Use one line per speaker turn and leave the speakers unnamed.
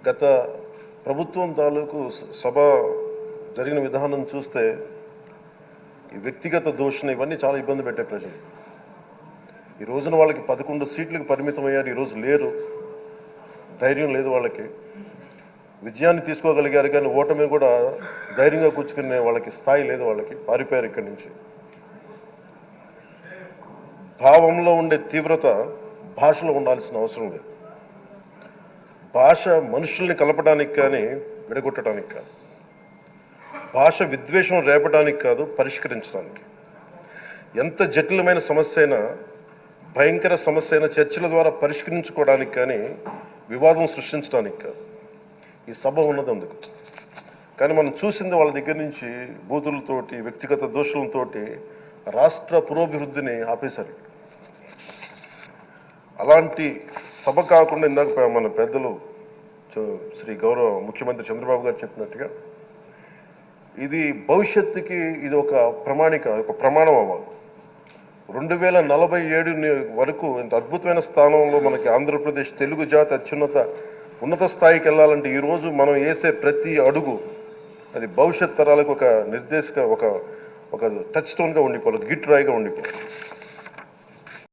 గత ప్రభుత్వం తాలూకు సభ జరిగిన విధానం చూస్తే ఈ వ్యక్తిగత దూషణ ఇవన్నీ చాలా ఇబ్బంది పెట్టే ప్రజలు. ఈ రోజున వాళ్ళకి 11 సీట్లకు పరిమితమయ్యారు, ఈరోజు లేరు, ధైర్యం లేదు వాళ్ళకి. విజయాన్ని తీసుకోగలిగారు కానీ ఓటమిని కూడా ధైర్యంగా కూర్చుకునే వాళ్ళకి స్థాయి లేదు, వాళ్ళకి పారిపోయారు ఇక్కడి నుంచి. భావంలో ఉండే తీవ్రత భాషలో ఉండాల్సిన అవసరం లేదు. భాష మనుషుల్ని కలపడానికి కానీ విడగొట్టడానికి కాదు, భాష విద్వేషం రేపడానికి కాదు, పరిష్కరించడానికి. ఎంత జటిలమైన సమస్య అయినా, భయంకర సమస్య అయినా చర్చల ద్వారా పరిష్కరించుకోవడానికి కానీ వివాదం సృష్టించడానికి కాదు. ఈ సభ ఉన్నది అందుకు. కానీ మనం చూసింది వాళ్ళ దగ్గర నుంచి బూతులతోటి, వ్యక్తిగత దోషులతోటి రాష్ట్ర పురోభివృద్ధిని ఆపేశారు. అలాంటి సభ కాకుండా ఇందాక మన పెద్దలు శ్రీ గౌరవ ముఖ్యమంత్రి చంద్రబాబు గారు చెప్పినట్టుగా ఇది భవిష్యత్తుకి ఇది ఒక ప్రమాణం అవ్వాలి. 2047 వరకు ఇంత అద్భుతమైన స్థానంలో మనకి ఆంధ్రప్రదేశ్ తెలుగు జాతి ఉన్నత స్థాయికి వెళ్ళాలంటే ఈరోజు మనం వేసే ప్రతి అడుగు అది భవిష్యత్ తరాలకు ఒక నిర్దేశక ఒక టచ్ స్టోన్గా ఉండిపోవాలి, గిట్ రాయిగా ఉండిపోవాలి.